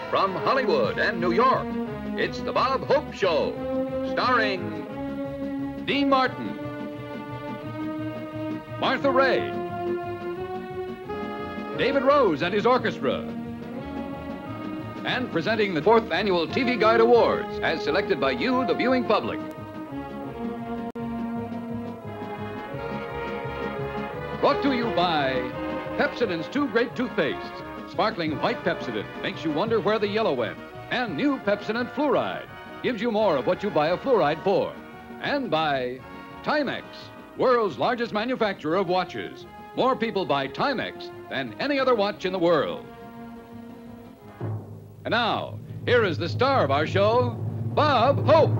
From Hollywood and New York, it's the Bob Hope Show, starring Dean Martin, Martha Raye, David Rose and his orchestra, and presenting the 4th Annual TV Guide Awards as selected by you, the viewing public. Brought to you by Pepsodent's 2 great toothpastes. Sparkling white Pepsodent makes you wonder where the yellow went. And new Pepsodent Fluoride gives you more of what you buy a fluoride for. And by Timex, world's largest manufacturer of watches. More people buy Timex than any other watch in the world. And now, here is the star of our show, Bob Hope.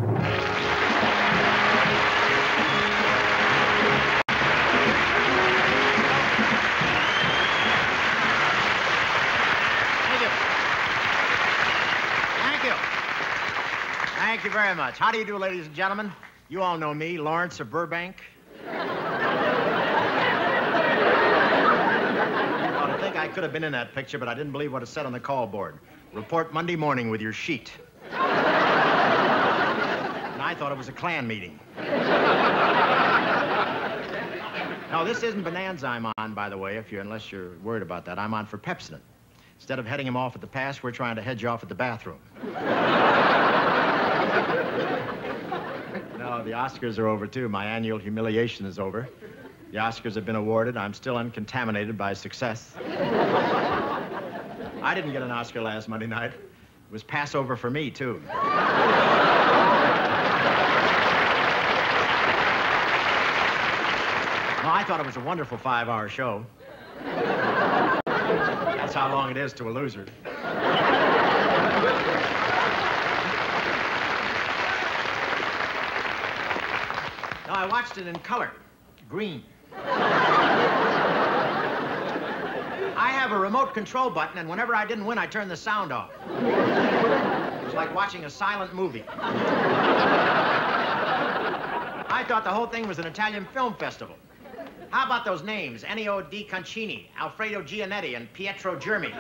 Thank you very much. How do you do, ladies and gentlemen? You all know me, Lawrence of Burbank. Well, I think I could have been in that picture, but I didn't believe what it said on the call board. Report Monday morning with your sheet. And I thought it was a Klan meeting. No, this isn't Bonanza I'm on, by the way, unless you're worried about that. I'm on for Pepsodent. Instead of heading him off at the pass, we're trying to head you off at the bathroom. No, the Oscars are over, too. My annual humiliation is over. The Oscars have been awarded. I'm still uncontaminated by success. I didn't get an Oscar last Monday night. It was Passover for me, too. No, I thought it was a wonderful 5-hour show. That's how long it is to a loser. No, I watched it in color, green. I have a remote control button, and whenever I didn't win, I turned the sound off. It was like watching a silent movie. I thought the whole thing was an Italian film festival. How about those names? Ennio Di Concini, Alfredo Giannetti, and Pietro Germi.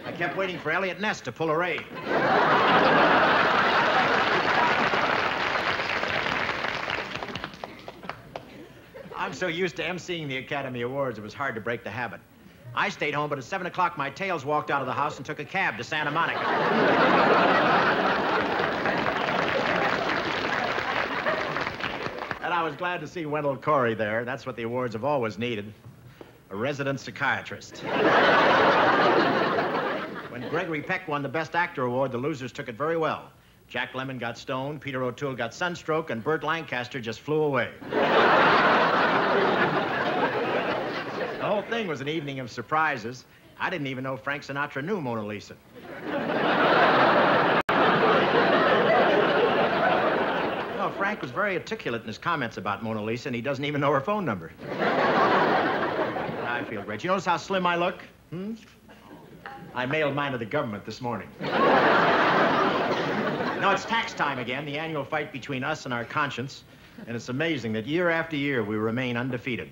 I kept waiting for Elliot Ness to pull a Ray. I'm so used to emceeing the Academy Awards, it was hard to break the habit. I stayed home, but at 7 o'clock, my tails walked out of the house and took a cab to Santa Monica. And I was glad to see Wendell Corey there. That's what the awards have always needed. A resident psychiatrist. When Gregory Peck won the Best Actor award, the losers took it very well. Jack Lemmon got stoned, Peter O'Toole got sunstroke, and Burt Lancaster just flew away. The whole thing was an evening of surprises. I didn't even know Frank Sinatra knew Mona Lisa. No, Frank was very articulate in his comments about Mona Lisa, and he doesn't even know her phone number. I feel great. You notice how slim I look? I mailed mine to the government this morning. No, it's tax time again, the annual fight between us and our conscience. And it's amazing that year after year, we remain undefeated.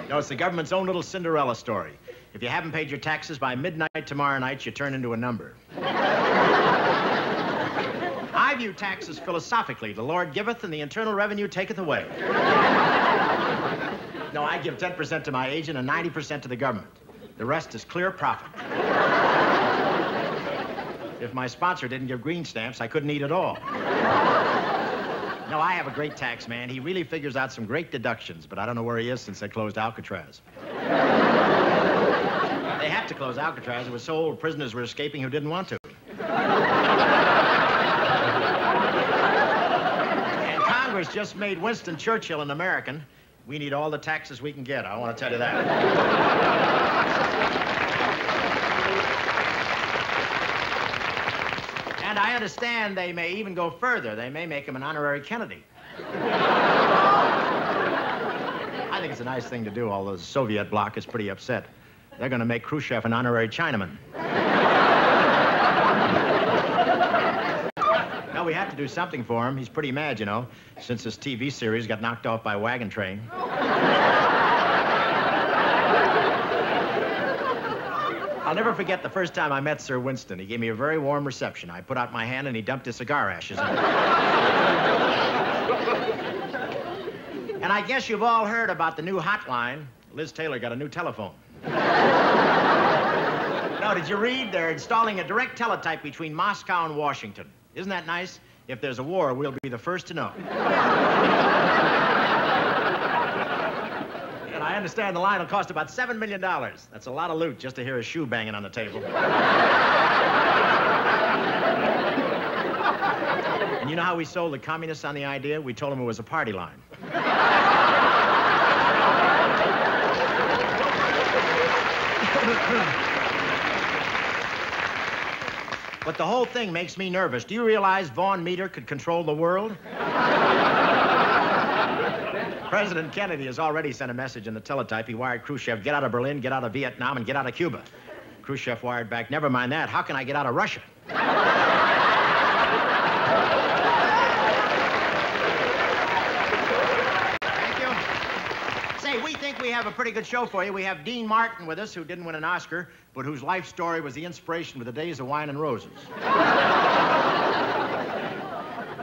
No, it's the government's own little Cinderella story. If you haven't paid your taxes by midnight tomorrow night, you turn into a number. I view taxes philosophically. The Lord giveth and the internal revenue taketh away. No, I give 10% to my agent and 90% to the government. The rest is clear profit. If my sponsor didn't give green stamps, I couldn't eat at all. No, I have a great tax man. He really figures out some great deductions, but I don't know where he is since they closed Alcatraz. They had to close Alcatraz. It was so old, prisoners were escaping who didn't want to. And Congress just made Winston Churchill an American. We need all the taxes we can get, I want to tell you that. And I understand they may even go further. They may make him an honorary Kennedy. I think it's a nice thing to do, although the Soviet bloc is pretty upset. They're going to make Khrushchev an honorary Chinaman. No, we have to do something for him. He's pretty mad, you know, since his TV series got knocked off by a wagon train. I'll never forget the first time I met Sir Winston. He gave me a very warm reception. I put out my hand and he dumped his cigar ashes on it. And I guess you've all heard about the new hotline. Liz Taylor got a new telephone. No, did you read? They're installing a direct teletype between Moscow and Washington. Isn't that nice? If there's a war, we'll be the first to know. And I understand the line will cost about $7 million. That's a lot of loot just to hear a shoe banging on the table. And you know how we sold the communists on the idea? We told them it was a party line. But the whole thing makes me nervous. Do you realize Von Meter could control the world? President Kennedy has already sent a message in the teletype. He wired Khrushchev, get out of Berlin, get out of Vietnam, and get out of Cuba. Khrushchev wired back, never mind that. How can I get out of Russia? Thank you. Say, we think we have a pretty good show for you. We have Dean Martin with us, who didn't win an Oscar, but whose life story was the inspiration for the days of Wine and Roses.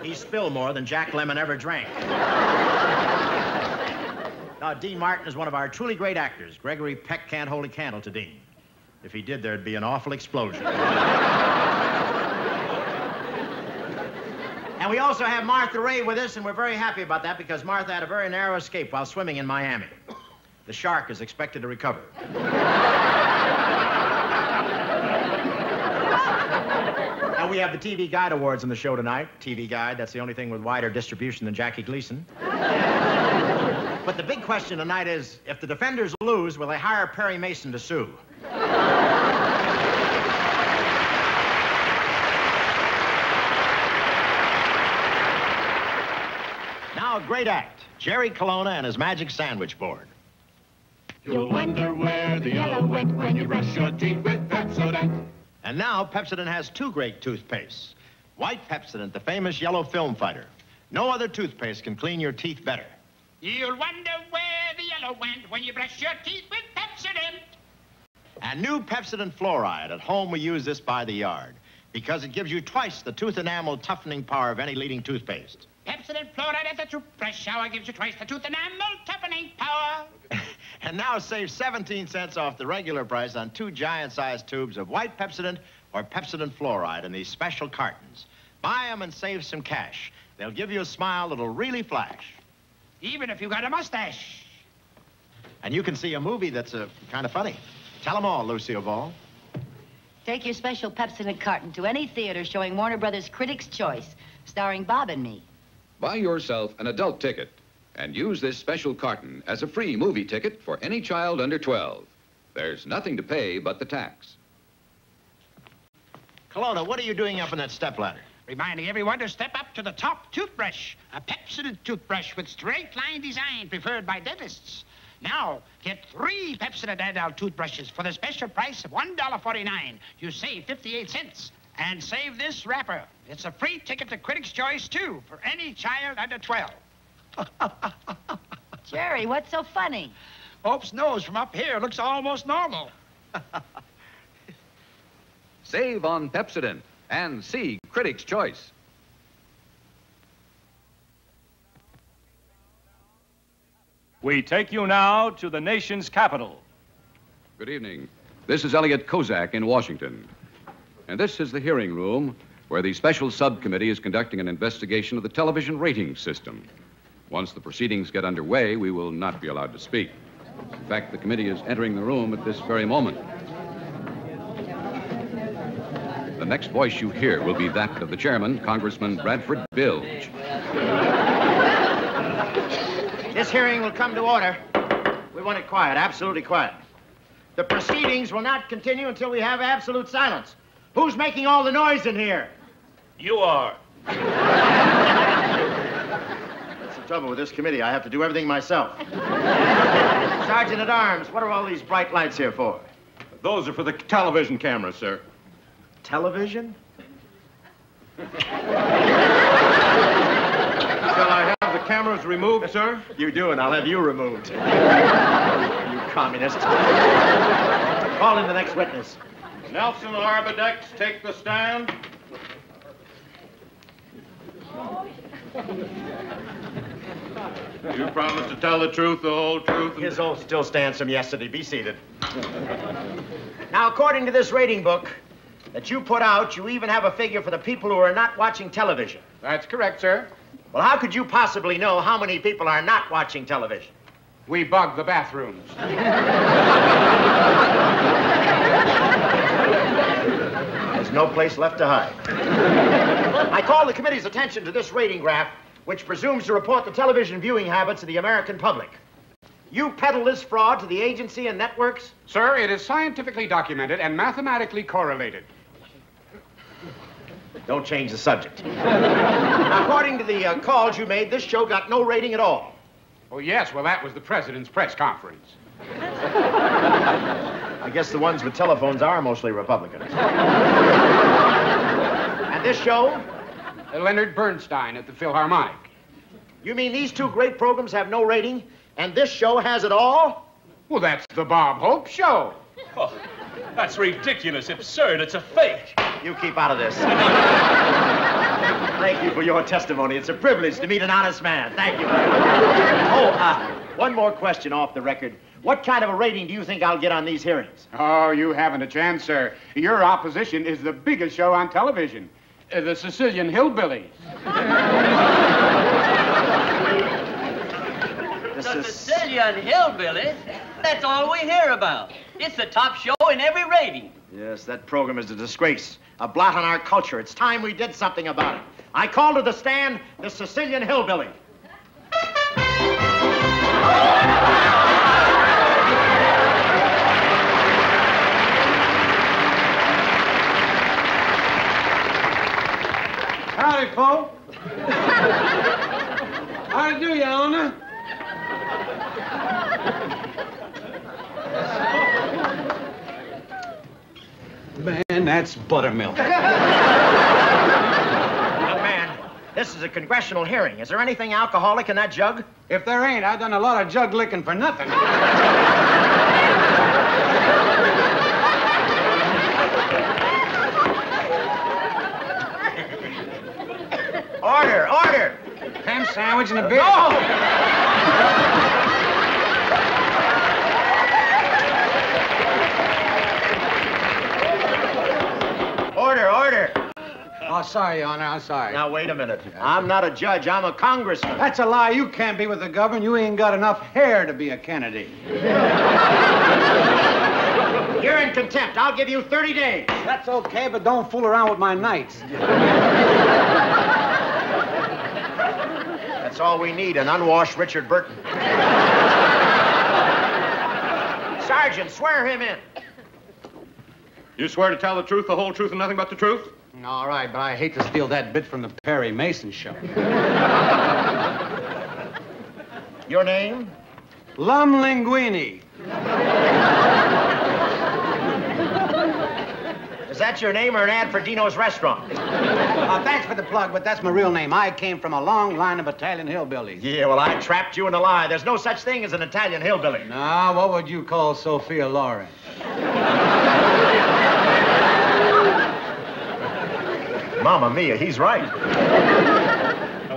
He spilled more than Jack Lemmon ever drank. Now, Dean Martin is one of our truly great actors. Gregory Peck can't hold a candle to Dean. If he did, there'd be an awful explosion. And we also have Martha Raye with us, and we're very happy about that because Martha had a very narrow escape while swimming in Miami. The shark is expected to recover. And we have the TV Guide Awards on the show tonight. TV Guide, that's the only thing with wider distribution than Jackie Gleason. But the big question tonight is, if the defenders lose, will they hire Perry Mason to sue? Now, a great act. Jerry Colonna and his magic sandwich board. You'll wonder where the yellow went when you brush your teeth with Pepsodent. And now, Pepsodent has two great toothpastes. White Pepsodent, the famous yellow film fighter. No other toothpaste can clean your teeth better. You'll wonder where the yellow went when you brush your teeth with Pepsodent. And new Pepsodent fluoride. At home, we use this by the yard because it gives you twice the tooth enamel toughening power of any leading toothpaste. Pepsodent fluoride at the toothbrush shower gives you twice the tooth enamel toughening power. And now save 17 cents off the regular price on 2 giant-sized tubes of white Pepsodent or Pepsodent fluoride in these special cartons. Buy them and save some cash. They'll give you a smile that'll really flash. Even if you got a mustache. And you can see a movie that's kind of funny. Tell them all, Lucille Ball. Take your special Pepsodent carton to any theater showing Warner Brothers Critics' Choice, starring Bob and me. Buy yourself an adult ticket and use this special carton as a free movie ticket for any child under 12. There's nothing to pay but the tax. Colonna, what are you doing up in that stepladder? Reminding everyone to step up to the top toothbrush. A Pepsodent toothbrush with straight line design preferred by dentists. Now, get 3 Pepsodent adult toothbrushes for the special price of $1.49. You save 58 cents. And save this wrapper. It's a free ticket to Critics' Choice, too, for any child under 12. Jerry, what's so funny? Hope's nose from up here looks almost normal. Save on Pepsodent and see Critics' Choice. We take you now to the nation's capital. Good evening. This is Elliot Kozak in Washington. And this is the hearing room where the special subcommittee is conducting an investigation of the television rating system. Once the proceedings get underway, we will not be allowed to speak. In fact, the committee is entering the room at this very moment. The next voice you hear will be that of the chairman, Congressman Bradford Bilge. This hearing will come to order. We want it quiet, absolutely quiet. The proceedings will not continue until we have absolute silence. Who's making all the noise in here? You are. That's the trouble with this committee. I have to do everything myself. Sergeant at Arms, what are all these bright lights here for? Those are for the television cameras, sir. Television? Shall I have the cameras removed, sir? You do, and I'll have you removed. You communist. Call in the next witness. Nelson Arbidex, take the stand. You promise to tell the truth, the whole truth? His oath still stands from yesterday. Be seated. Now, according to this rating book that you put out, you even have a figure for the people who are not watching television. That's correct, sir. Well, how could you possibly know how many people are not watching television? We bug the bathrooms. There's no place left to hide. I call the committee's attention to this rating graph, which presumes to report the television viewing habits of the American public. You peddle this fraud to the agency and networks? Sir, it is scientifically documented and mathematically correlated. Don't change the subject. Now, according to the calls you made, this show got no rating at all. Oh, yes. Well, that was the president's press conference. I guess the ones with telephones are mostly Republicans. And this show? Leonard Bernstein at the Philharmonic. You mean these two great programs have no rating, and this show has it all? Well, that's the Bob Hope Show. Oh, that's ridiculous, absurd. It's a fake. You keep out of this. Thank you for your testimony. It's a privilege to meet an honest man. Thank you. One more question off the record. What kind of a rating do you think I'll get on these hearings? Oh, you haven't a chance, sir. Your opposition is the biggest show on television. The Sicilian Hillbillies. The Sicilian Hillbillies? That's all we hear about. It's the top show in every rating. Yes, that program is a disgrace. A blot on our culture. It's time we did something about it. I call to the stand the Sicilian Hillbilly. Howdy, folks. How do you do, Your Honor? Man, that's buttermilk. Young man, this is a congressional hearing. Is there anything alcoholic in that jug? If there ain't, I done a lot of jug licking for nothing. Order, order! Ham sandwich and a beer. No! Order, order! Oh, sorry, Your Honor, I'm sorry. Now, wait a minute. I'm not a judge. I'm a congressman. That's a lie. You can't be with the government. You ain't got enough hair to be a Kennedy. You're in contempt. I'll give you 30 days. That's okay, but don't fool around with my nights. That's all we need, an unwashed Richard Burton. Sergeant, swear him in. You swear to tell the truth, the whole truth, and nothing but the truth? All right, but I hate to steal that bit from the Perry Mason show. Your name? Lum Linguini. Is that your name or an ad for Dino's restaurant? Thanks for the plug, but that's my real name. I came from a long line of Italian hillbillies. Yeah, well, I trapped you in a lie. There's no such thing as an Italian hillbilly. Nah, what would you call Sophia Loren? Mamma mia, he's right.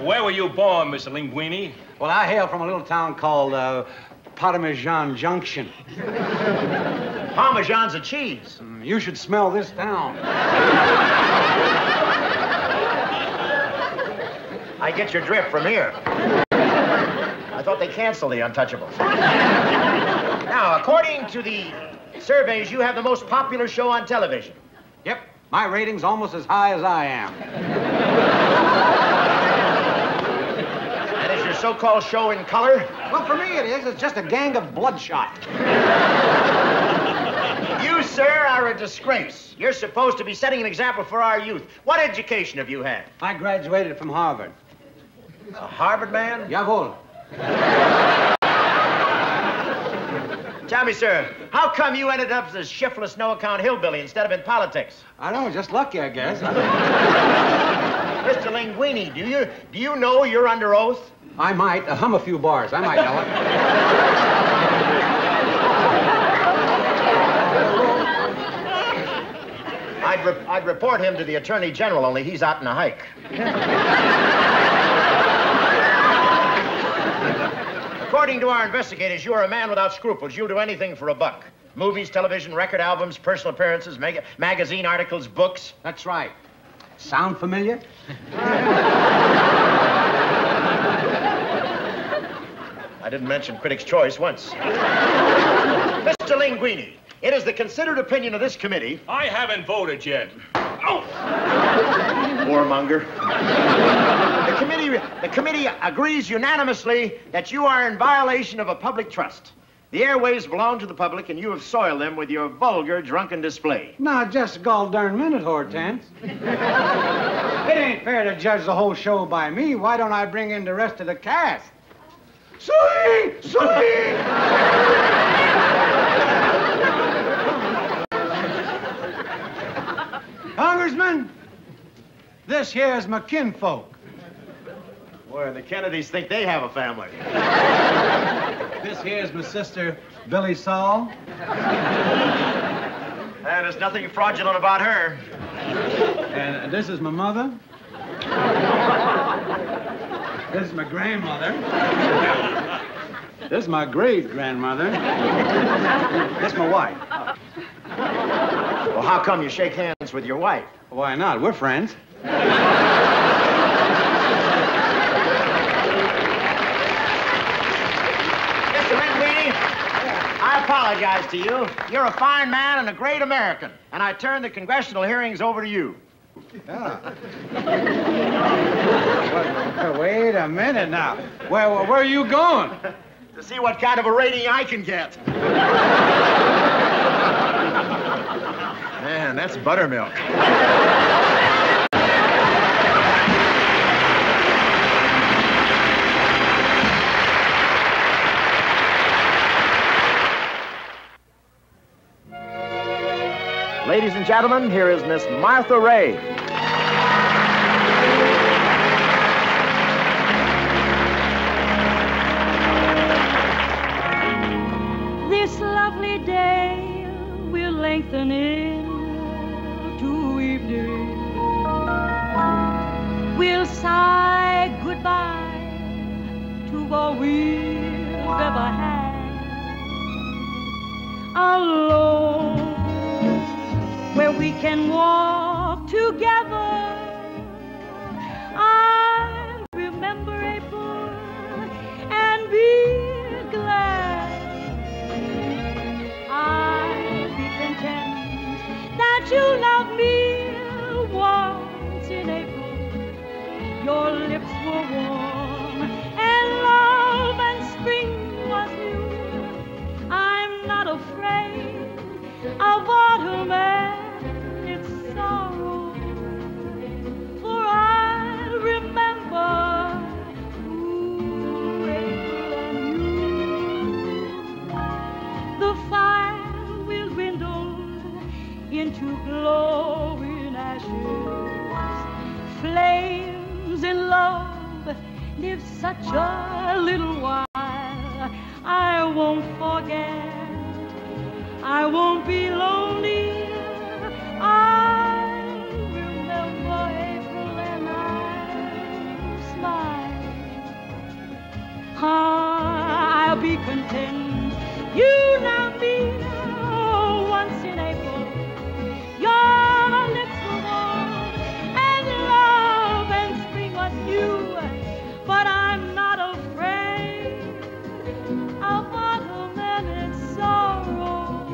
Where were you born, Mr. Linguini? Well, I hail from a little town called Parmesan Junction. Parmesan's a cheese. You should smell this town. I get your drift from here. I thought they canceled the Untouchables. Now, according to the surveys, you have the most popular show on television. Yep, my rating's almost as high as I am. And is your so-called show in color? Well, for me it is. It's just a gang of bloodshot. You, sir, are a disgrace. You're supposed to be setting an example for our youth. What education have you had? I graduated from Harvard. A Harvard man? Jawohl. Tell me, sir, how come you ended up as a shiftless, no-account hillbilly instead of in politics? I don't know, just lucky, I guess. Mr. Linguini, do you know you're under oath? I might hum a few bars. I might know it. I'd report him to the Attorney General, only he's out on a hike. According to our investigators, you are a man without scruples. You'll do anything for a buck. Movies, television, record albums, personal appearances, magazine articles, books. That's right. Sound familiar? I didn't mention Critics' Choice once. Mr. Linguini, it is the considered opinion of this committee... I haven't voted yet. Oh! Warmonger. The committee agrees unanimously that you are in violation of a public trust. The airways belong to the public, and you have soiled them with your vulgar, drunken display. Now, just a gall darn minute, Hortense. It ain't fair to judge the whole show by me. Why don't I bring in the rest of the cast? Sweet! Sweet! Congressman, this here's my kinfolk. Boy, the Kennedys think they have a family. This here's my sister, Billy Saul. And there's nothing fraudulent about her. And this is my mother. This is my grandmother. This is my great-grandmother. This is my wife. Well, how come you shake hands with your wife? Why not? We're friends. I apologize to you. You're a fine man and a great American, and I turn the congressional hearings over to you. Ah. Wait a minute now. Where are you going? To see what kind of a rating I can get. Man, that's buttermilk. Ladies and gentlemen, here is Miss Martha Raye. This lovely day will lengthen into evening. We'll sigh goodbye to all we've ever had. Alone, where we can walk together. I'll remember April and be glad. I'll be content that you love me once in April. Your lips were warm and love and spring was new. I'm not afraid of autumn and its sorrow, for I remember April and you. The fire will dwindle into glowing ashes. Flames in love live such a little while. I won't forget. I won't be lonely. I'll remember April and I'll smile. I'll be content. You love me once in April. Your lips were warm and love and spring was new. But I'm not afraid of autumn and its sorrow.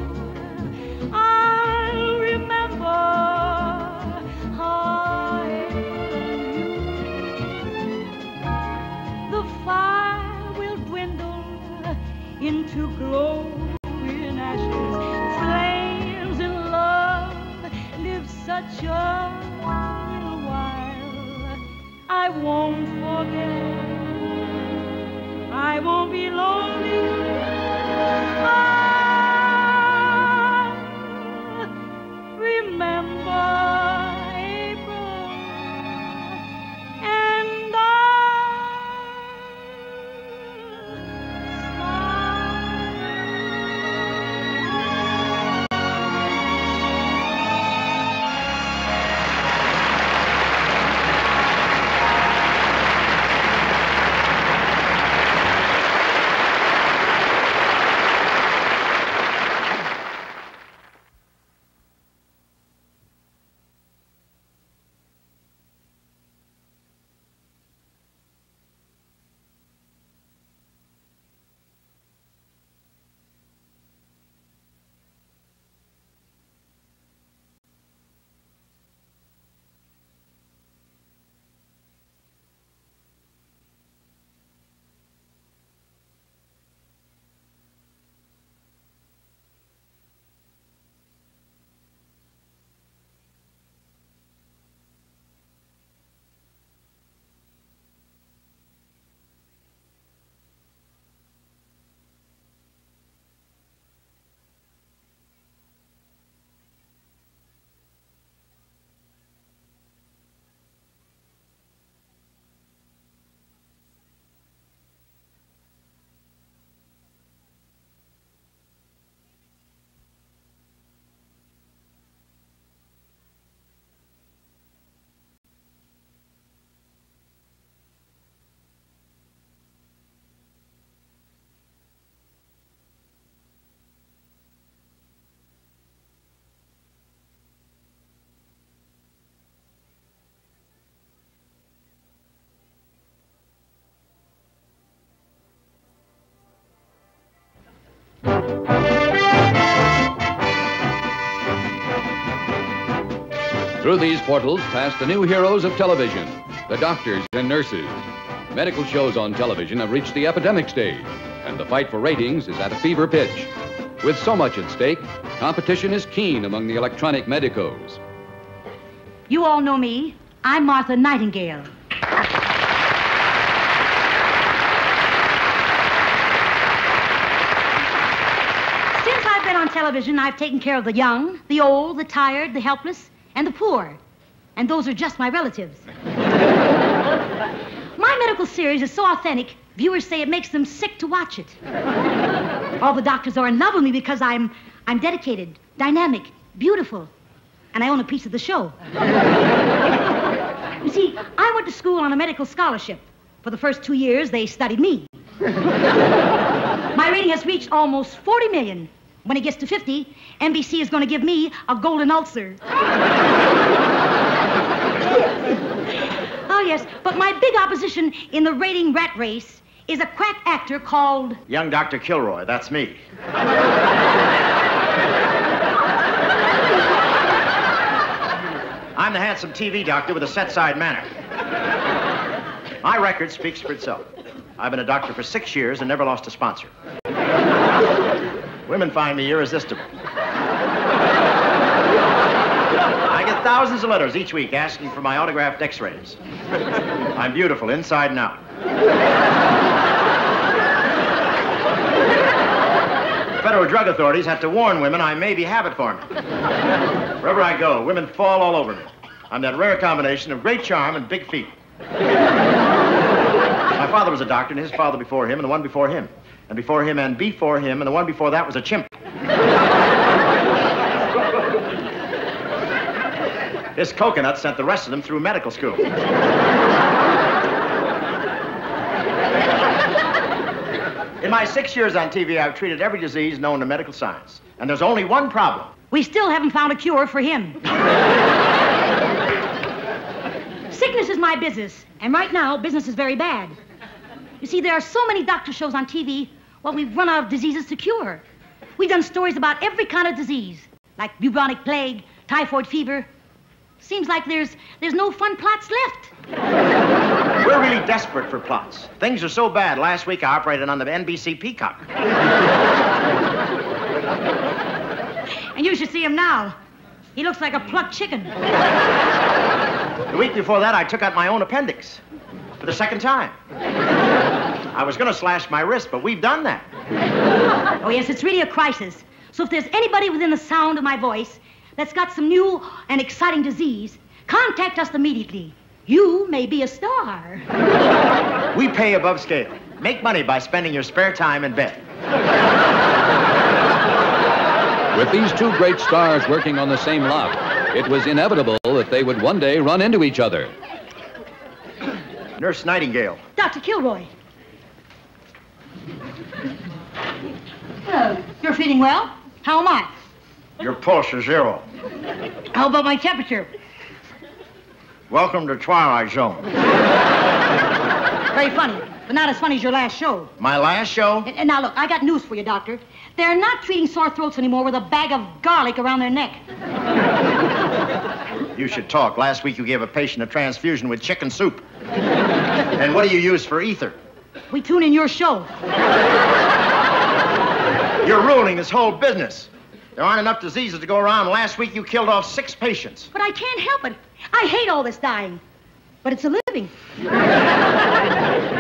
Through these portals pass the new heroes of television, the doctors and nurses. Medical shows on television have reached the epidemic stage, and the fight for ratings is at a fever pitch. With so much at stake, competition is keen among the electronic medicos. You all know me. I'm Martha Nightingale. Since I've been on television, I've taken care of the young, the old, the tired, the helpless, and the poor. And those are just my relatives. My medical series is so authentic, viewers say it makes them sick to watch it. All the doctors are in love with me because I'm dedicated, dynamic, beautiful, and I own a piece of the show. You see, I went to school on a medical scholarship. For the first 2 years, they studied me. My rating has reached almost 40 million. When it gets to 50, NBC is going to give me a golden ulcer. Oh, yes, but my big opposition in the rating rat race is a quack actor called... Young Dr. Kilroy, that's me. I'm the handsome TV doctor with a set-side manner. My record speaks for itself. I've been a doctor for 6 years and never lost a sponsor. Women find me irresistible. I get thousands of letters each week asking for my autographed x-rays. I'm beautiful inside and out. Federal drug authorities have to warn women I may be habit forming. Wherever I go, women fall all over me. I'm that rare combination of great charm and big feet. My father was a doctor, and his father before him, and the one before him. And before him, and before him, and the one before that was a chimp. This coconut sent the rest of them through medical school. In my 6 years on TV, I've treated every disease known to medical science. And there's only one problem. We still haven't found a cure for him. Sickness is my business, and right now, business is very bad. You see, there are so many doctor shows on TV, well, we've run out of diseases to cure. We've done stories about every kind of disease, like bubonic plague, typhoid fever. Seems like there's no fun plots left. We're really desperate for plots. Things are so bad. Last week, I operated on the NBC Peacock. And you should see him now. He looks like a plucked chicken. The week before that, I took out my own appendix for the second time. I was going to slash my wrist, but we've done that. Oh, yes, it's really a crisis. So if there's anybody within the sound of my voice that's got some new and exciting disease, contact us immediately. You may be a star. We pay above scale. Make money by spending your spare time in bed. With these two great stars working on the same lot, it was inevitable that they would one day run into each other. Nurse Nightingale. Dr. Kilroy. Hello. You're feeling well? How am I? Your pulse is 0. How about my temperature? Welcome to Twilight Zone. Very funny, but not as funny as your last show. My last show? And now, look, I got news for you, Doctor. They're not treating sore throats anymore with a bag of garlic around their neck. You should talk. Last week you gave a patient a transfusion with chicken soup. And what do you use for ether? We tune in your show. You're ruining this whole business. There aren't enough diseases to go around. Last week you killed off 6 patients. But I can't help it. I hate all this dying. But it's a living.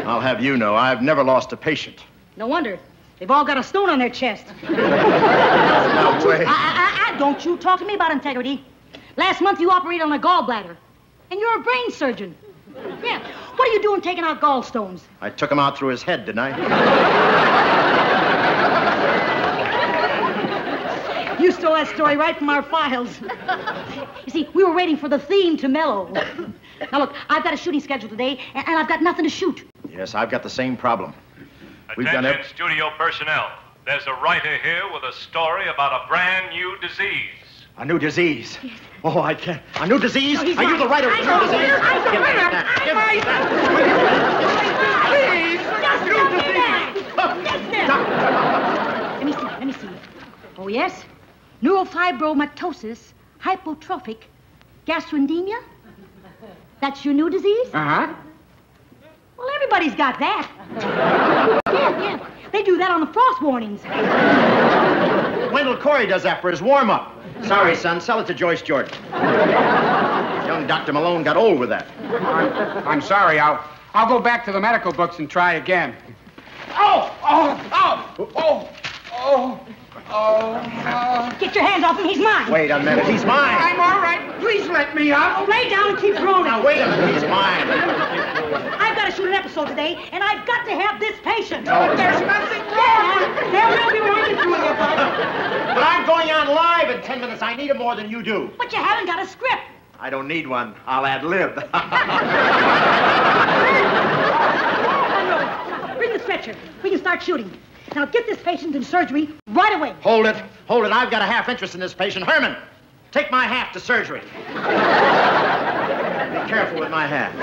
I'll have you know, I've never lost a patient. No wonder. They've all got a stone on their chest. No way. Don't you talk to me about integrity. Last month you operated on a gallbladder. And you're a brain surgeon. Yeah. What are you doing taking out gallstones? I took him out through his head, didn't I? You stole that story right from our files. You see, we were waiting for the theme to mellow. Now, look, I've got a shooting schedule today, and I've got nothing to shoot. Yes, I've got the same problem. Attention, studio personnel. There's a writer here with a story about a brand new disease. A new disease? Yes. Oh, I can't. A new disease? No, are you the writer of a new disease? Give me that. Please. Let me see. Oh, yes? Neurofibromatosis, hypotrophic, Gastroendemia? That's your new disease? Uh-huh. Well, everybody's got that. Yeah. They do that on the frost warnings. Wendell Corey does that for his warm-up. Sorry, son. Sell it to Joyce Jordan. Young Dr. Malone got old with that. I'm sorry. I'll go back to the medical books and try again. Get your hands off him. He's mine. Wait a minute. He's mine. I'm all right. Please let me out. Lay down and keep groaning. Now, wait a minute. He's mine. I've got to shoot an episode today, and I've got to have this patient. Oh, there's nothing wrong. There will be when I get through with you, bud. But I'm going on live in 10 minutes. I need him more than you do. But you haven't got a script. I don't need one. I'll ad-lib. Bring the stretcher. We can start shooting. Now get this patient in surgery right away. Hold it. I've got a half interest in this patient. Herman, take my half to surgery. Be careful with my half.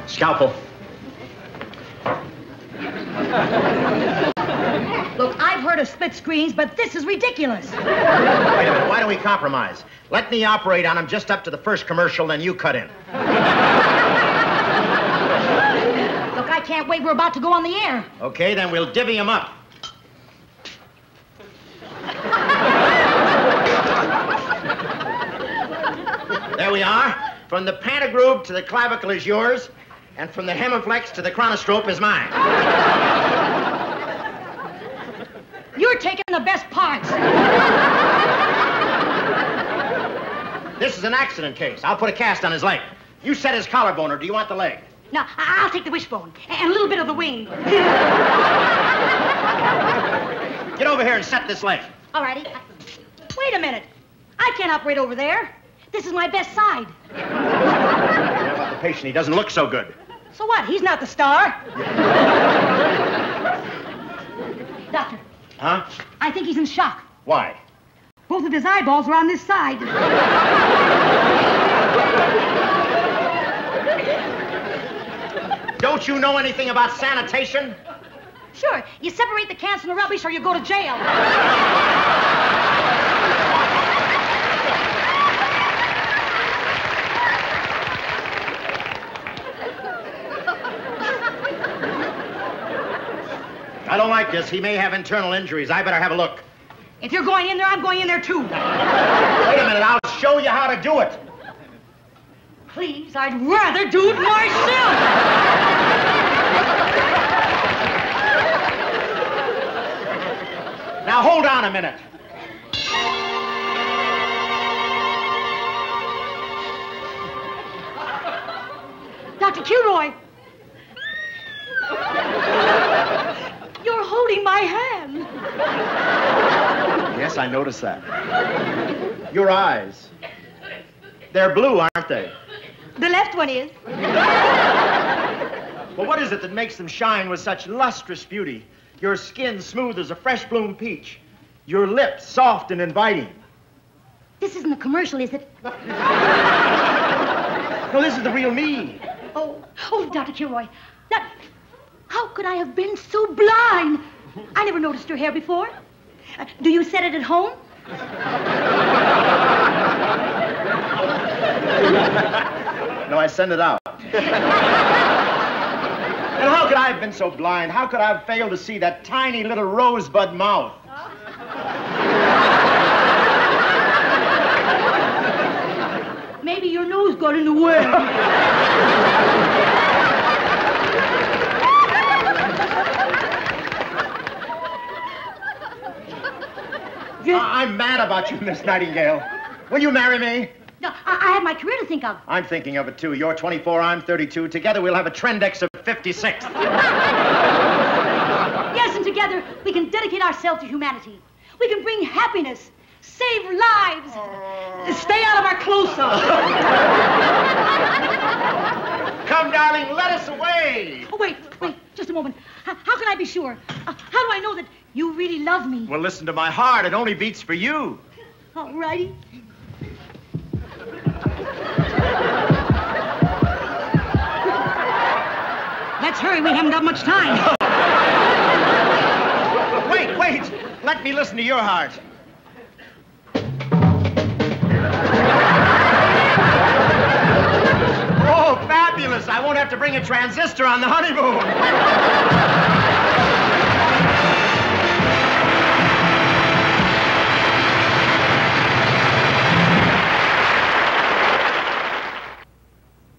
Scalpel. Look, I've heard of split screens, but this is ridiculous. Wait a minute. Why don't we compromise? Let me operate on him just up to the first commercial, then you cut in. Look, I can't wait. We're about to go on the air. Okay, then we'll divvy him up. There we are. From the pantagruel to the clavicle is yours, and from the hemiflex to the chronostrope is mine. You're taking the best parts. This is an accident case. I'll put a cast on his leg. You set his collarbone, or do you want the leg? No, I'll take the wishbone and a little bit of the wing. Get over here and set this leg. All righty. Wait a minute. I can't operate over there. This is my best side. What about the patient? He doesn't look so good. So what? He's not the star. Doctor. Huh? I think he's in shock. Why? Both of his eyeballs are on this side. Don't you know anything about sanitation? Sure. You separate the cans from the rubbish or you go to jail. I don't like this. He may have internal injuries. I better have a look. If you're going in there, I'm going in there, too. Wait a minute. I'll show you how to do it. Please, I'd rather do it myself. Now, hold on a minute. Dr. Kilroy. You're holding my hand. Yes, I noticed that. Your eyes. They're blue, aren't they? The left one is. Well, what is it that makes them shine with such lustrous beauty? Your skin smooth as a fresh bloomed peach. Your lips soft and inviting. This isn't a commercial, is it? No, this is the real me. Oh, Dr. Kilroy. How could I have been so blind? I never noticed your hair before. Do you set it at home? No, I send it out. And how could I have been so blind? How could I have failed to see that tiny little rosebud mouth? Maybe your nose got in the way. I'm mad about you, Miss Nightingale. Will you marry me? No, I have my career to think of. I'm thinking of it, too. You're 24, I'm 32. Together, we'll have a Trendex of 56. Yes, and together, we can dedicate ourselves to humanity. We can bring happiness, save lives, stay out of our close-ups. Come, darling, let us away. Oh, wait, just a moment. How can I be sure? How do I know that You really love me. Well, listen to my heart. It only beats for you. All righty. Let's hurry. We haven't got much time. Wait. Let me listen to your heart. Oh, fabulous. I won't have to bring a transistor on the honeymoon.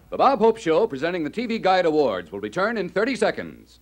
The Bob Hope Show, presenting the TV Guide Awards, will return in 30 seconds.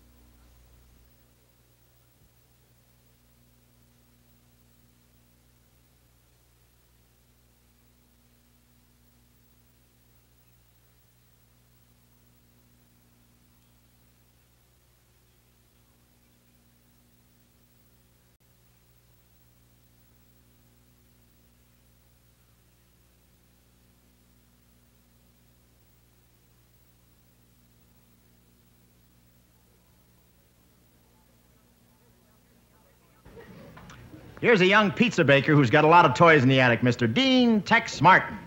Here's a young pizza baker who's got a lot of toys in the attic, Mr. Dean Tex Martin.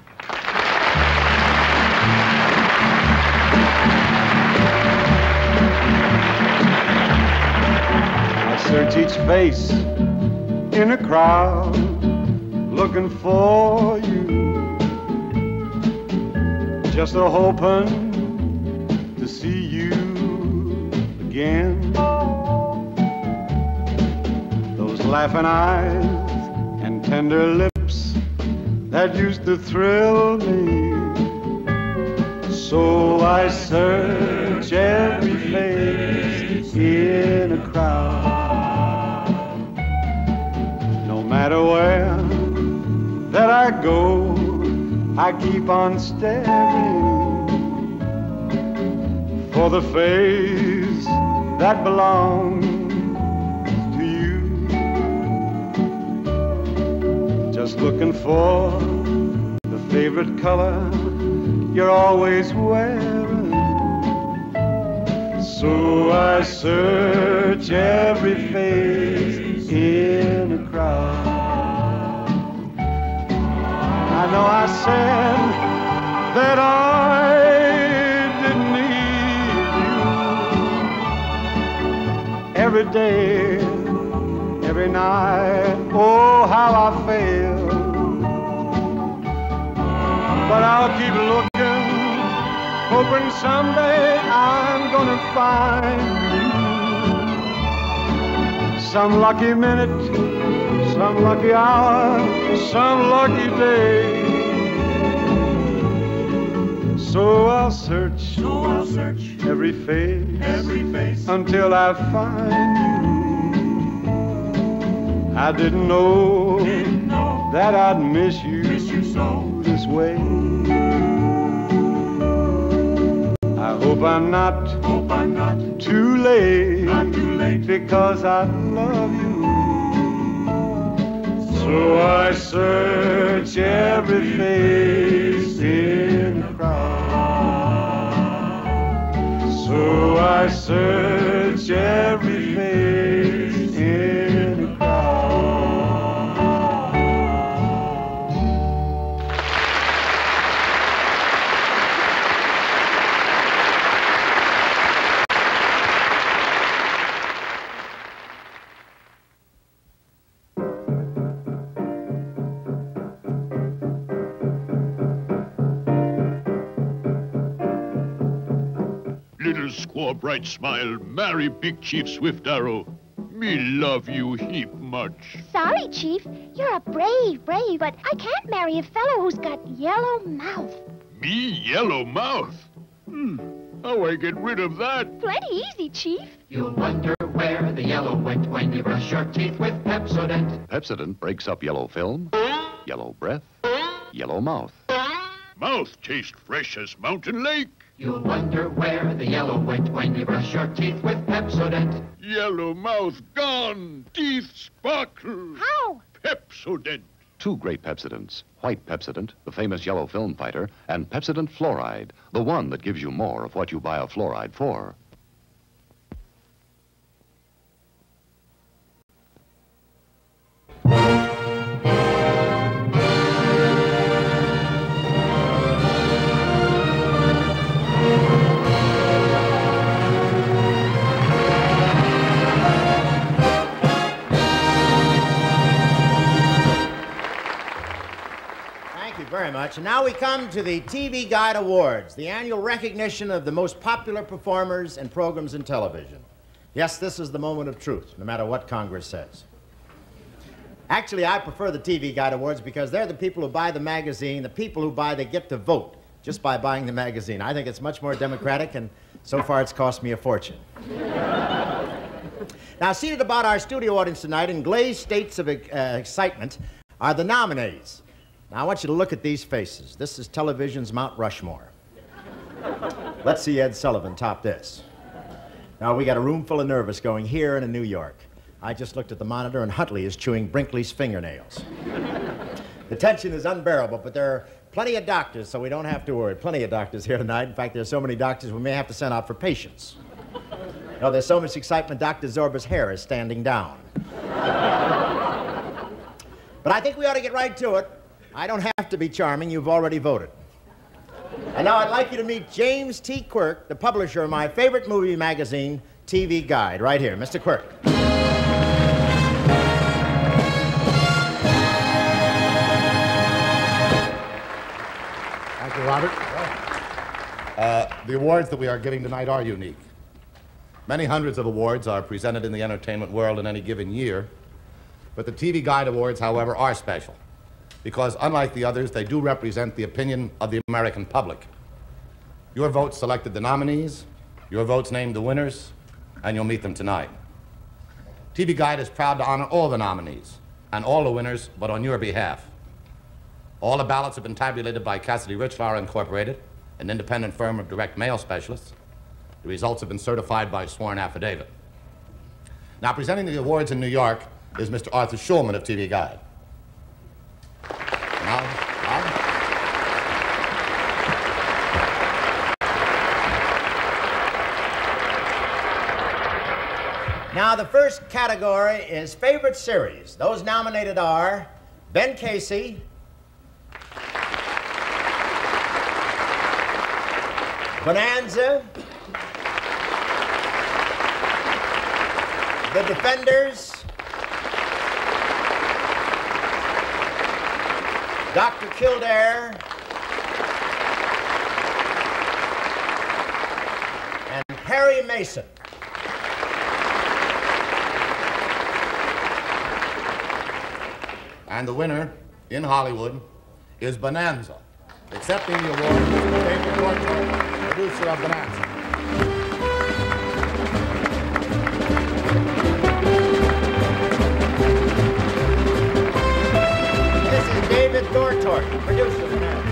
I search each face in a crowd looking for you, just a hoping to see you again. Laughing eyes and tender lips that used to thrill me. So I search every face in a crowd. No matter where that I go, I keep on staring for the face that belongs. Just looking for the favorite color you're always wearing. So I search every face in a crowd. I know I said that I didn't need you every day, every night. Oh, how I fail. But I'll keep looking, hoping someday I'm gonna find you. Some lucky minute, some lucky hour, some lucky day. So I'll search every face until I find you. I didn't know that I'd miss you so this way. I hope I'm not too late because I love you. So I search every face in the crowd. So I search every face in the crowd. Little squaw bright smile, marry big chief swift arrow. Me love you heap much. Sorry, Chief. You're a brave, but I can't marry a fellow who's got yellow mouth. Me yellow mouth? How I get rid of that? Plenty easy, Chief. You'll wonder where the yellow went when you brush your teeth with Pepsodent. Pepsodent breaks up yellow film, yellow breath, yellow mouth. Mouth tastes fresh as mountain lake. You'll wonder where the yellow went when you brush your teeth with Pepsodent. Yellow mouth gone, teeth sparkle. How? Pepsodent. Two great Pepsodents. White Pepsodent, the famous yellow film fighter, and Pepsodent Fluoride, the one that gives you more of what you buy a fluoride for. very much. And now we come to the TV Guide Awards, the annual recognition of the most popular performers and programs in television. Yes, this is the moment of truth, no matter what Congress says. Actually, I prefer the TV Guide Awards because they're the people who buy the magazine. The people who buy, they get to vote just by buying the magazine. I think it's much more democratic, and so far it's cost me a fortune. Now, seated about our studio audience tonight in glazed states of excitement are the nominees. Now, I want you to look at these faces. This is television's Mount Rushmore. Let's see Ed Sullivan top this. Now, we got a room full of nervous going here and in New York. I just looked at the monitor, and Huntley is chewing Brinkley's fingernails. The tension is unbearable, but there are plenty of doctors, so we don't have to worry. Plenty of doctors here tonight. In fact, there are so many doctors we may have to send out for patients. You know, there's so much excitement, Dr. Zorba's hair is standing down. But I think we ought to get right to it. I don't have to be charming. You've already voted. And now I'd like you to meet James T. Quirk, the publisher of my favorite movie magazine, TV Guide, right here. Mr. Quirk. Thank you, Robert. The awards that we are giving tonight are unique. Many hundreds of awards are presented in the entertainment world in any given year, but the TV Guide Awards, however, are special because, unlike the others, they do represent the opinion of the American public. Your votes selected the nominees, your votes named the winners, and you'll meet them tonight. TV Guide is proud to honor all the nominees and all the winners, but on your behalf. All the ballots have been tabulated by Cassidy Richflower Incorporated, an independent firm of direct mail specialists. The results have been certified by sworn affidavit. Now, presenting the awards in New York is Mr. Arthur Schulman of TV Guide. Now, the first category is favorite series. Those nominated are Ben Casey, Bonanza, The Defenders, Dr. Kildare, and Perry Mason. And the winner in Hollywood is Bonanza, accepting the award Mr. David Dorothy, producer of Bonanza. This is David Dortork, producer of Bonanza.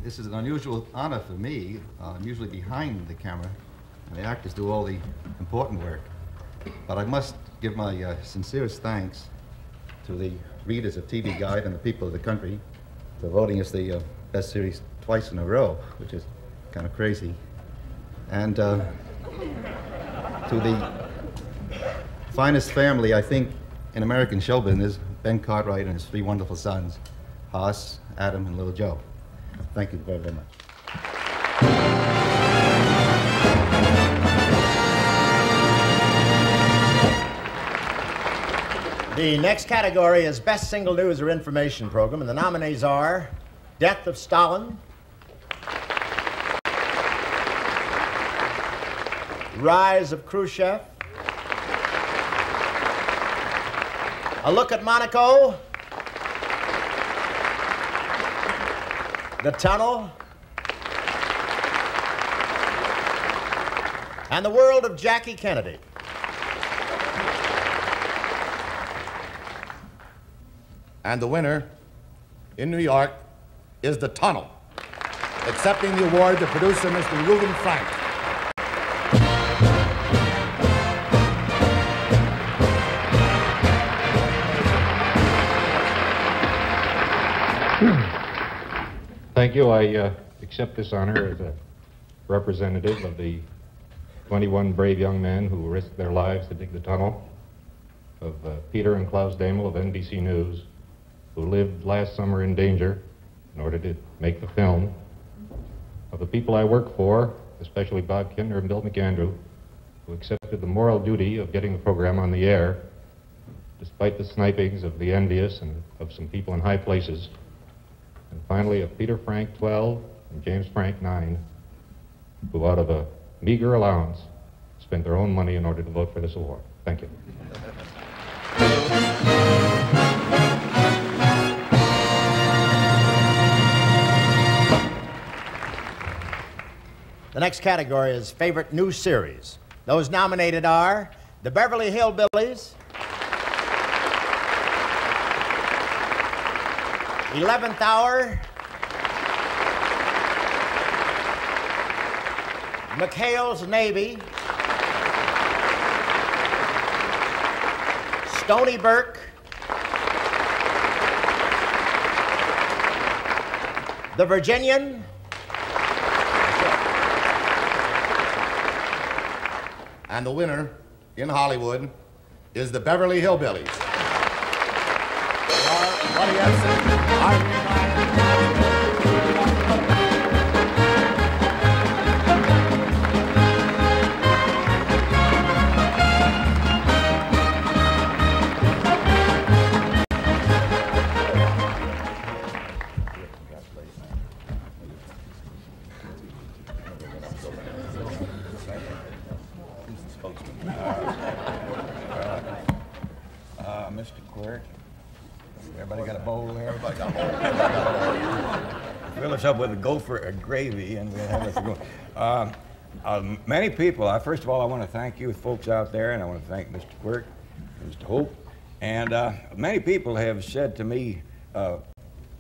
This is an unusual honor for me. I'm usually behind the camera, and the actors do all the important work. But I must give my sincerest thanks to the readers of TV Guide and the people of the country for voting us the best series twice in a row, which is kind of crazy. And to the finest family, I think, in American show business, Ben Cartwright and his three wonderful sons, Hoss, Adam, and Little Joe. Thank you very, very much. The next category is Best Single News or Information Program, and the nominees are Death of Stalin, Rise of Khrushchev, A Look at Monaco, The Tunnel, and The World of Jackie Kennedy. And the winner in New York is The Tunnel, accepting the award, the producer, Mr. Reuben Frank. Thank you. I accept this honor as a representative of the 21 brave young men who risked their lives to dig the tunnel, of Peter and Klaus Damel of NBC News, who lived last summer in danger in order to make the film, of the people I work for, especially Bob Kinder and Bill McAndrew, who accepted the moral duty of getting the program on the air, despite the snipings of the envious and of some people in high places. And finally, of Peter Frank, 12, and James Frank, 9, who out of a meager allowance spent their own money in order to vote for this award. Thank you. The next category is Favorite New Series. Those nominated are The Beverly Hillbillies, 11th Hour, McHale's Navy, Stony Burke, The Virginian, and the winner in Hollywood is the Beverly Hillbillies. Buddy Edson, Mr. Quirk. Everybody got a bowl there? Everybody got a bowl. Fill us up with a gopher gravy and we'll have us go. Many people, first of all, I want to thank you folks out there, and I want to thank Mr. Quirk, Mr. Hope. And many people have said to me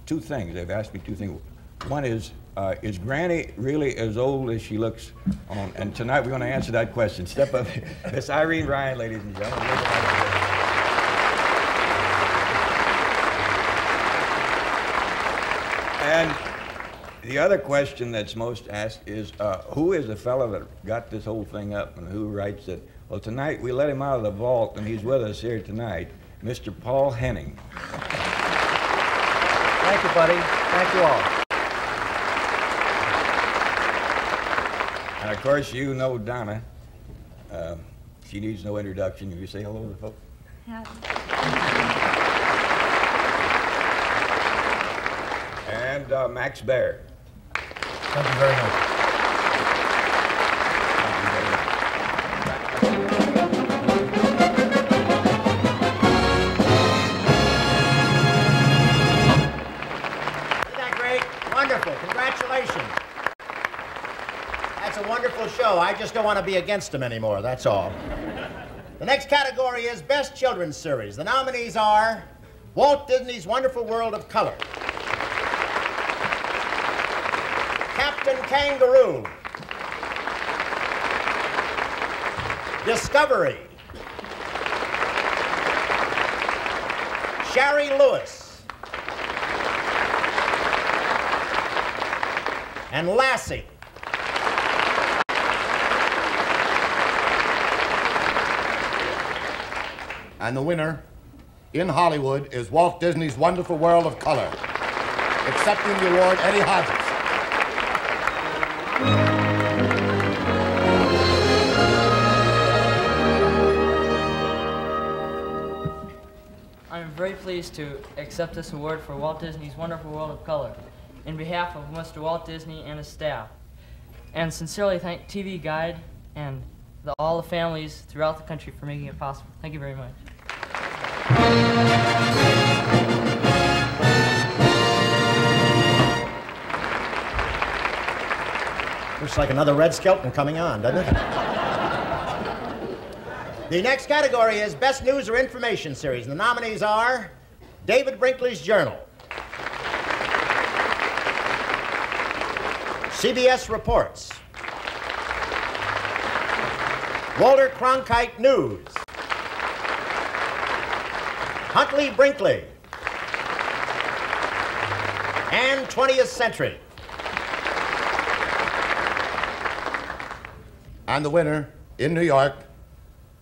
two things. They've asked me two things. One is Granny really as old as she looks on? And tonight we're going to answer that question. Step up. Miss Irene Ryan, ladies and gentlemen. And the other question that's most asked is, who is the fellow that got this whole thing up and who writes it? Well, tonight we let him out of the vault, and he's with us here tonight, Mr. Paul Henning. Thank you, buddy. Thank you all. And of course, you know Donna. She needs no introduction. Will you say hello to the folks? Yeah. And Max Baer. Thank you very much. Isn't that great? Wonderful. Congratulations. That's a wonderful show. I just don't want to be against them anymore, that's all. The next category is Best Children's Series. The nominees are Walt Disney's Wonderful World of Color, Captain Kangaroo, Discovery, Shari Lewis, and Lassie. And the winner in Hollywood is Walt Disney's Wonderful World of Color. Accepting the award, Eddie Hodges. I am very pleased to accept this award for Walt Disney's Wonderful World of Color in behalf of Mr. Walt Disney and his staff, and sincerely thank TV Guide and all the families throughout the country for making it possible. Thank you very much. Looks like another Red Skelton coming on, doesn't it? The next category is Best News or Information Series. And the nominees are David Brinkley's Journal, CBS Reports, Walter Cronkite News, Huntley Brinkley, and 20th Century. And the winner in New York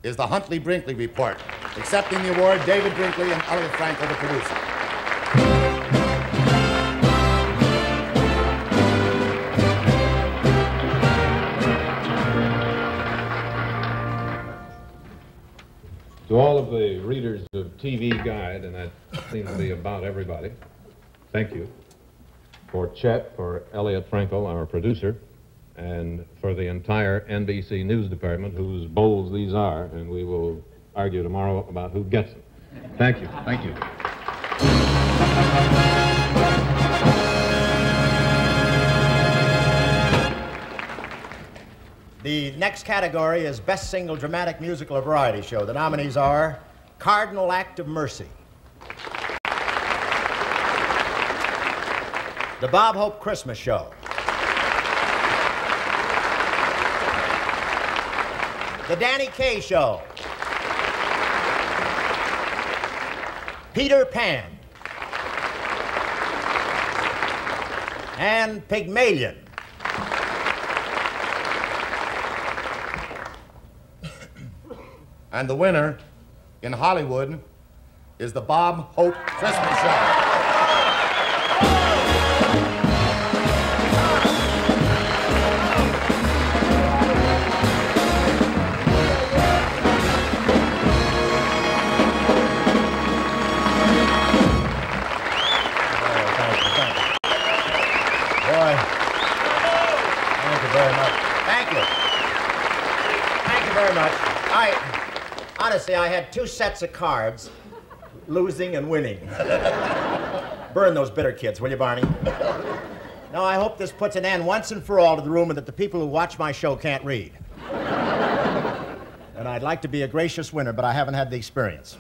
is the Huntley Brinkley Report. Accepting the award, David Brinkley and Elliot Franco, the producer. To all of the readers of TV Guide, and that seems to be about everybody, thank you. For Chet, for Elliot Frankel, our producer, and for the entire NBC News Department, whose bowls these are, and we will argue tomorrow about who gets them. Thank you. Thank you. The next category is Best Single Dramatic Musical or Variety Show. The nominees are Cardinal Act of Mercy, The Bob Hope Christmas Show, The Danny Kaye Show, Peter Pan, and Pygmalion. And the winner in Hollywood is the Bob Hope Christmas Show. Honestly, I had two sets of cards, losing and winning. Burn those bitter kids, will you, Barney? Now, I hope this puts an end once and for all to the rumor that the people who watch my show can't read. And I'd like to be a gracious winner, but I haven't had the experience.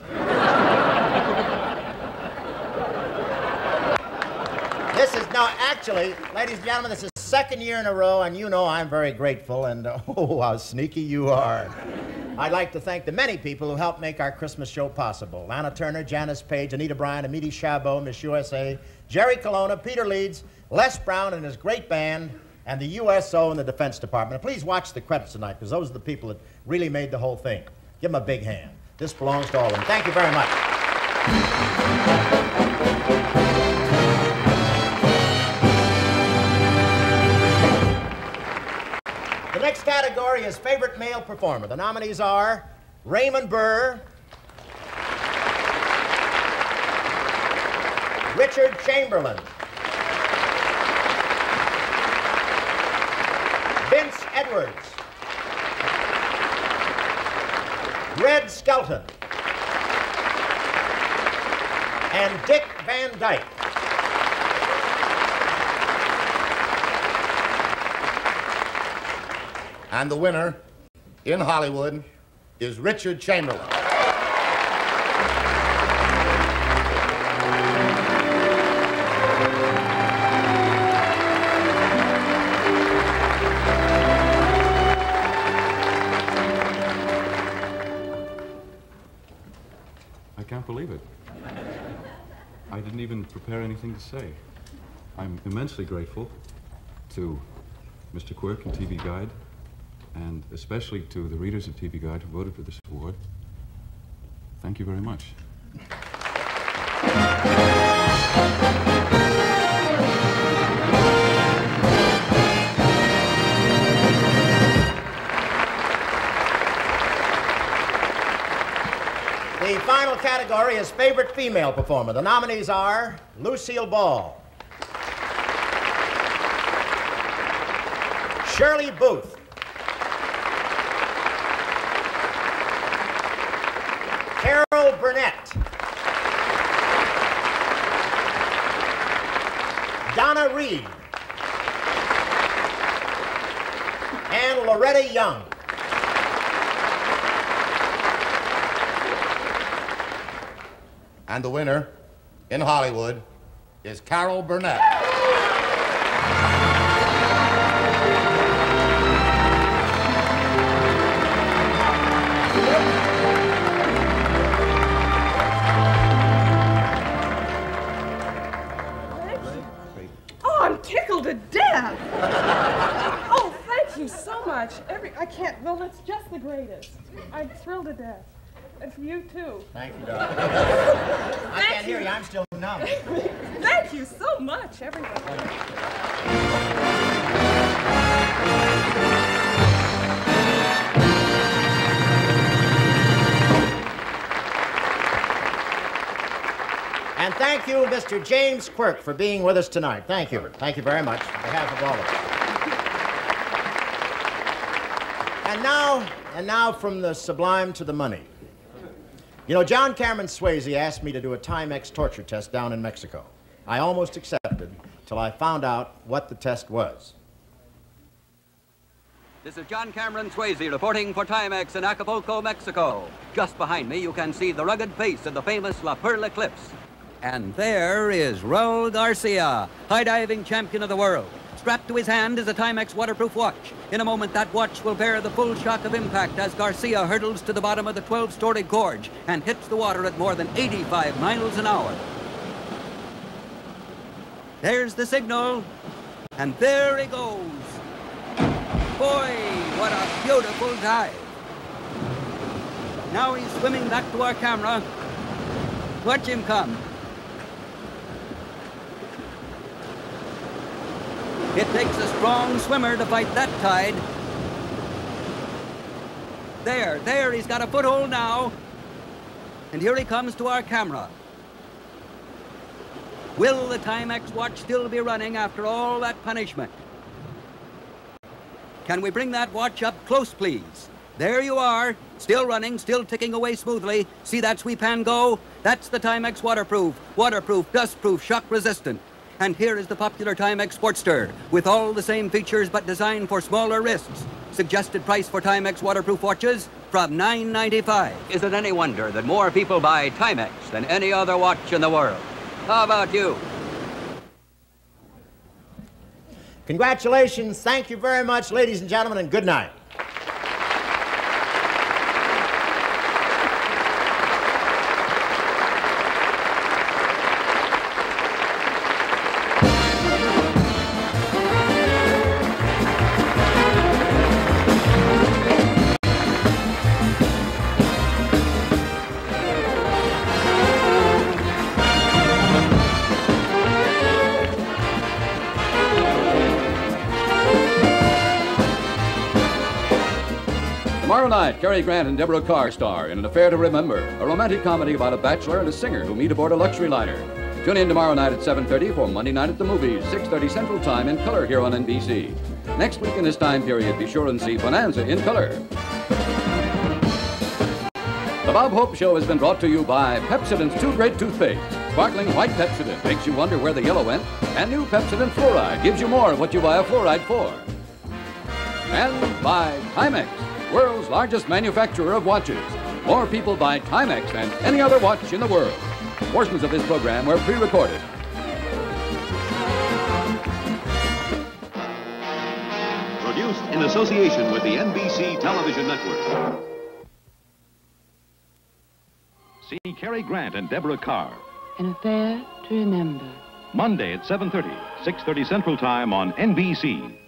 Actually, ladies and gentlemen, this is the second year in a row, and you know I'm very grateful, and oh, how sneaky you are. I'd like to thank the many people who helped make our Christmas show possible. Lana Turner, Janis Paige, Anita Bryant, Amity Chabot, Miss USA, Jerry Colonna, Peter Leeds, Les Brown and his great band, and the USO and the Defense Department. And please watch the credits tonight, because those are the people that really made the whole thing. Give them a big hand. This belongs to all of them. Thank you very much. The next category is Favorite Male Performer. The nominees are Raymond Burr, Richard Chamberlain, Vince Edwards, Red Skelton, and Dick Van Dyke. And the winner in Hollywood is Richard Chamberlain. I can't believe it. I didn't even prepare anything to say. I'm immensely grateful to Mr. Quirk and TV Guide, and especially to the readers of TV Guide who voted for this award. Thank you very much. The final category is Favorite Female Performer. The nominees are Lucille Ball, Shirley Booth, Carol Burnett, Donna Reed, and Loretta Young. And the winner in Hollywood is Carol Burnett. Oh, I'm tickled to death. Oh, thank you so much. I can't, well, it's just the greatest. I'm thrilled to death. And for you, too. Thank you, darling. I can't hear you. I'm still numb. Thank you so much, everybody. thank you, Mr. James Quirk, for being with us tonight. Thank you. Thank you very much on behalf of all of us. And now from the sublime to the money. You know, John Cameron Swayze asked me to do a Timex torture test down in Mexico. I almost accepted till I found out what the test was. This is John Cameron Swayze reporting for Timex in Acapulco, Mexico. Just behind me, you can see the rugged face of the famous La Perla Cliffs. And there is Raul Garcia, high-diving champion of the world. Strapped to his hand is a Timex waterproof watch. In a moment, that watch will bear the full shock of impact as Garcia hurtles to the bottom of the 12-story gorge and hits the water at more than 85 miles an hour. There's the signal, and there he goes. Boy, what a beautiful dive. Now he's swimming back to our camera. Watch him come. It takes a strong swimmer to fight that tide. There, he's got a foothold now. And here he comes to our camera. Will the Timex watch still be running after all that punishment? Can we bring that watch up close, please? There you are, still running, still ticking away smoothly. See that sweep hand go? That's the Timex waterproof, dustproof, shock resistant. And here is the popular Timex Sportster, with all the same features but designed for smaller wrists. Suggested price for Timex waterproof watches from $9.95. Is it any wonder that more people buy Timex than any other watch in the world? How about you? Congratulations. Thank you very much, ladies and gentlemen, and good night. Tomorrow night, Cary Grant and Deborah Carr star in An Affair to Remember, a romantic comedy about a bachelor and a singer who meet aboard a luxury liner. Tune in tomorrow night at 7:30 for Monday Night at the Movies, 6:30 Central Time in color here on NBC. Next week in this time period, be sure and see Bonanza in color. The Bob Hope Show has been brought to you by Pepsodent's Two Great Toothpaste. Sparkling white Pepsodent makes you wonder where the yellow went, and new Pepsodent Fluoride gives you more of what you buy a fluoride for. And by Timex, world's largest manufacturer of watches. More people buy Timex than any other watch in the world. Portions of this program were pre-recorded. Produced in association with the NBC Television Network. See Cary Grant and Deborah Carr. An Affair to Remember. Monday at 7:30, 6:30 Central Time on NBC.